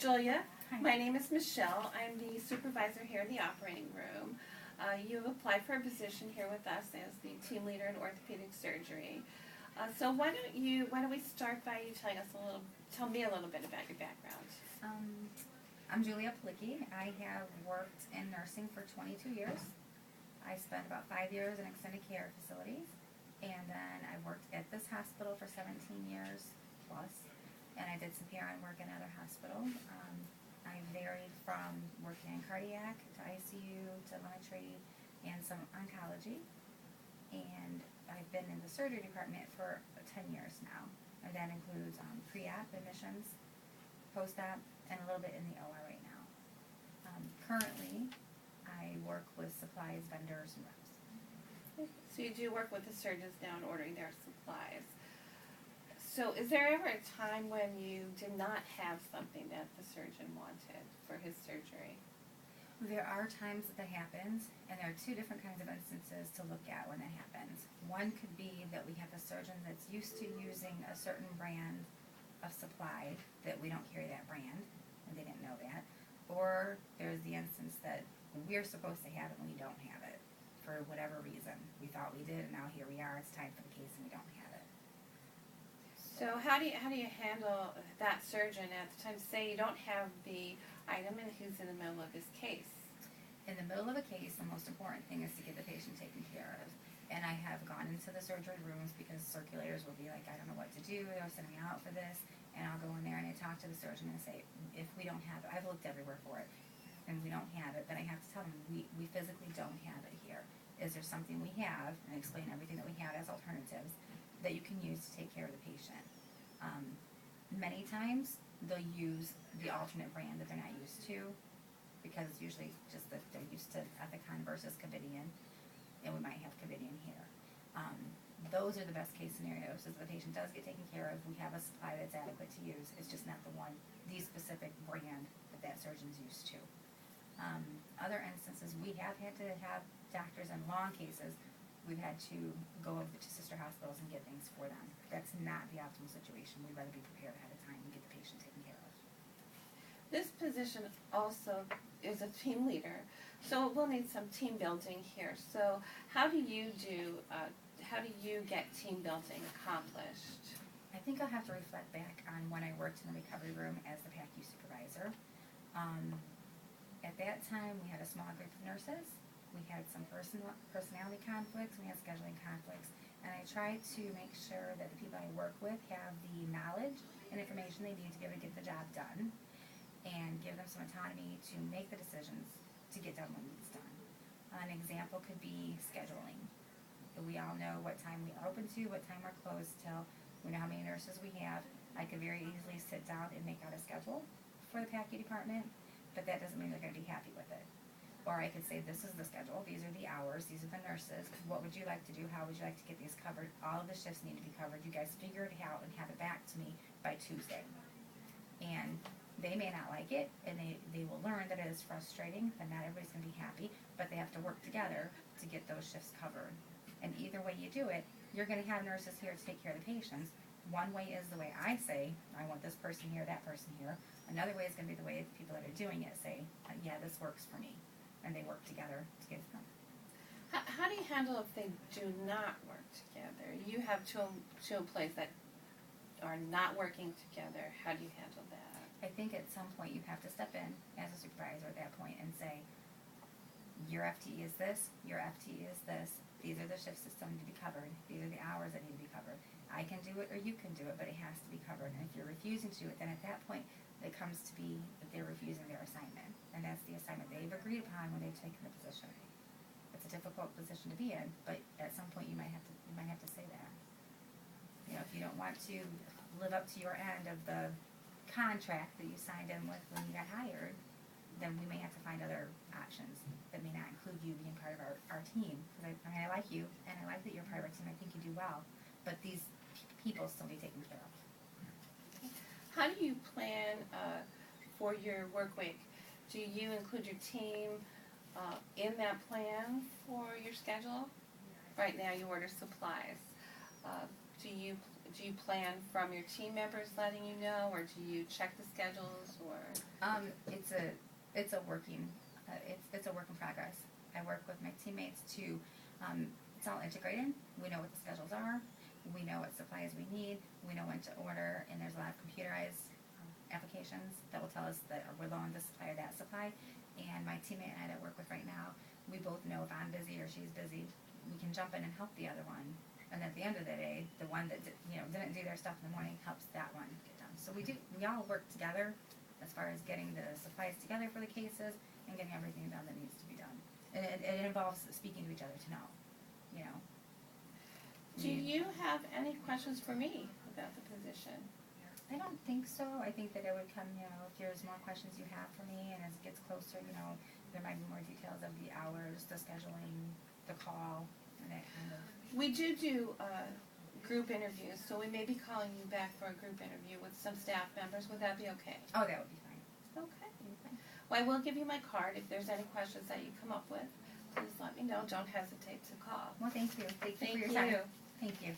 Julia. Hi. My name is Michelle. I'm the supervisor here in the operating room. You have applied for a position here with us as the team leader in orthopedic surgery. So why don't we start by you tell me a little bit about your background. I'm Julia Plicki. I have worked in nursing for 22 years. I spent about 5 years in extended care facilities, and then I worked at this hospital for 17 years plus, and I did some PRN work in another hospital. I varied from working in cardiac to ICU to telemetry and some oncology, and I've been in the surgery department for 10 years now, and that includes pre-op admissions, post-op, and a little bit in the OR right now. Currently, I work with supplies, vendors, and reps. So you do work with the surgeons now in ordering their supplies. So is there ever a time when you did not have something that the surgeon wanted for his surgery? There are times that happens, and there are two different kinds of instances to look at when that happens. One could be that we have a surgeon that's used to using a certain brand of supply that we don't carry that brand, and they didn't know that. Or there's the instance that we're supposed to have it and we don't have it for whatever reason. We thought we did, and now here we are. It's time for the case, and we don't have it. So how do you handle that surgeon at the time? Say you don't have the item and who's in the middle of his case. In the middle of a case, the most important thing is to get the patient taken care of. And I have gone into the surgery rooms because circulators will be like, I don't know what to do, they'll send me out for this, and I'll go in there and I talk to the surgeon and say, if we don't have it, I've looked everywhere for it, and we don't have it, then I have to tell them, we physically don't have it here. Is there something we have, and explain everything that we have as alternatives, that you can use to take care of the patient. Many times, they'll use the alternate brand that they're not used to, because it's usually just that they're used to Ethicon versus Covidien, and we might have Covidien here. Those are the best case scenarios, is the patient does get taken care of, we have a supply that's adequate to use, it's just not the specific brand that surgeon's used to. Other instances, we have had to have doctors in long cases, we've had to go over to sister hospitals and get things for them. That's not the optimal situation. We'd rather be prepared ahead of time and get the patient taken care of. This position also is a team leader, so we'll need some team building here. So how do you get team building accomplished? I think I'll have to reflect back on when I worked in the recovery room as the PACU supervisor. At that time, we had a small group of nurses. We had some personality conflicts, we had scheduling conflicts, and I tried to make sure that the people I work with have the knowledge and information they need to be able to get the job done, and give them some autonomy to make the decisions to get done what needs done. An example could be scheduling. We all know what time we are open to, what time we're closed till, we know how many nurses we have. I could very easily sit down and make out a schedule for the PACU department, but that doesn't mean they're going to be happy with it. Or I could say, this is the schedule, these are the hours, these are the nurses, what would you like to do, how would you like to get these covered, all of the shifts need to be covered, you guys figure it out and have it back to me by Tuesday. And they may not like it, and they will learn that it is frustrating, that not everybody's going to be happy, but they have to work together to get those shifts covered. And either way you do it, you're going to have nurses here to take care of the patients. One way is the way I say, I want this person here, that person here. Another way is going to be the way the people that are doing it say, yeah, this works for me. And they work together to get it done. How do you handle if they do not work together? You have two employees that are not working together. How do you handle that? I think at some point you have to step in as a supervisor at that point and say, your FTE is this, your FTE is this, these are the shifts that still need to be covered, these are the hours that need to be covered. I can do it or you can do it, but it has to be covered. And if you're refusing to do it, then at that point it comes to be that they're refusing their assignment. And that's the assignment they've agreed upon when they've taken the position. It's a difficult position to be in, but at some point you might have to say that. You know, if you don't want to live up to your end of the contract that you signed in with when you got hired, then we may have to find other options that may not include you being part of our team. Because I like you, and I like that you're part of our team. I think you do well, but these people still need taken care of. How do you plan for your work week? Do you include your team in that plan for your schedule? Right now you order supplies. do you plan from your team members letting you know, or do you check the schedules, or? It's a working, it's a work in progress. I work with my teammates to, it's all integrated. We know what the schedules are. We know what supplies we need. We know when to order, and there's a lot of computerized applications that will tell us that we're low on this supply or that supply. And my teammate and I that I work with right now, we both know if I'm busy or she's busy, we can jump in and help the other one. And at the end of the day, the one that didn't do their stuff in the morning helps that one get done. So we all work together as far as getting the supplies together for the cases and getting everything done that needs to be done. And it involves speaking to each other to know, you know. Do you have any questions for me about the position? I don't think so. I think that it would come, if there's more questions you have for me, and as it gets closer, there might be more details of the hours, the scheduling, the call, and that kind of. We do group interviews, so we may be calling you back for a group interview with some staff members. Would that be okay? Oh, that would be fine. Okay. Well, I will give you my card. If there's any questions that you come up with, please let me know. Don't hesitate to call. Well, thank you. Thank you for your time. Thank you.